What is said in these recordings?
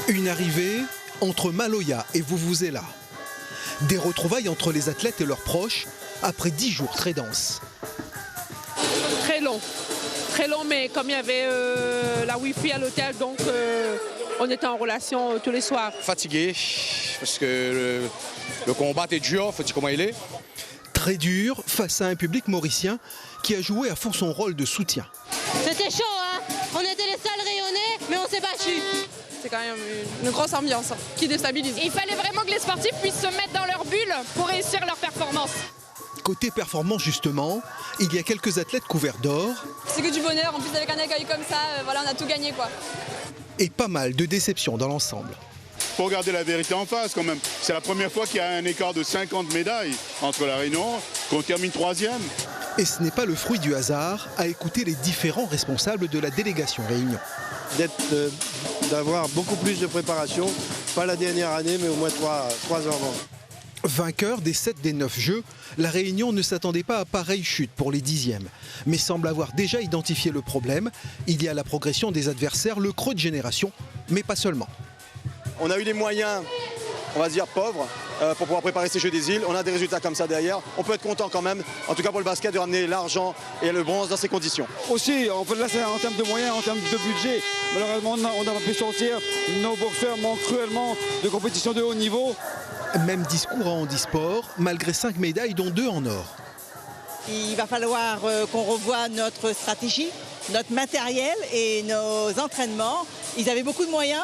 Une arrivée entre Maloya et Vuvuzela. Des retrouvailles entre les athlètes et leurs proches après 10 jours très denses. Très long, mais comme il y avait la Wi-Fi à l'hôtel, donc on était en relation tous les soirs. Fatigué, parce que le combat est dur, faut dire comment il est. Très dur face à un public mauricien qui a joué à fond son rôle de soutien. C'était chaud, hein. On était les seuls rayonnés, mais on s'est battus. C'est quand même une grosse ambiance qui déstabilise. Il fallait vraiment que les sportifs puissent se mettre dans leur bulle pour réussir leur performance. Côté performance justement, il y a quelques athlètes couverts d'or. C'est que du bonheur, en plus avec un accueil comme ça, voilà, on a tout gagné quoi. Et pas mal de déceptions dans l'ensemble. Il faut regarder la vérité en face quand même. C'est la première fois qu'il y a un écart de 50 médailles entre la Réunion, qu'on termine 3e. Et ce n'est pas le fruit du hasard à écouter les différents responsables de la délégation Réunion. D'avoir beaucoup plus de préparation, pas la dernière année, mais au moins 3 ans avant. Vainqueur des 7 des 9 jeux, la Réunion ne s'attendait pas à pareille chute pour les 10e, mais semble avoir déjà identifié le problème. Il y a la progression des adversaires, le creux de génération, mais pas seulement. On a eu des moyens, on va dire pauvres, pour pouvoir préparer ces Jeux des îles. On a des résultats comme ça derrière. On peut être content quand même, en tout cas pour le basket, de ramener l'argent et le bronze dans ces conditions. Aussi, en fait, là, c'est en termes de moyens, en termes de budget. Malheureusement, on n'a pas pu sortir. Nos boxeurs manquent cruellement de compétition de haut niveau. Même discours en handisport, malgré 5 médailles, dont 2 en or. Il va falloir qu'on revoie notre stratégie, notre matériel et nos entraînements. Ils avaient beaucoup de moyens.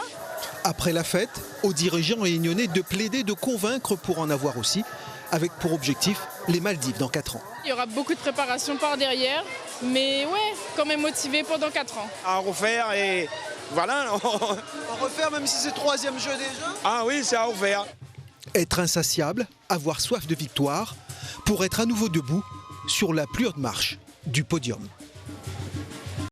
Après la fête, aux dirigeants réunionnais de plaider, de convaincre pour en avoir aussi, avec pour objectif les Maldives dans 4 ans. Il y aura beaucoup de préparation par derrière, mais ouais, quand même motivé pendant 4 ans. À refaire et voilà. À refaire même si c'est 3e jeu déjà. Ah oui, c'est à refaire. Être insatiable, avoir soif de victoire, pour être à nouveau debout sur la plus haute marche du podium.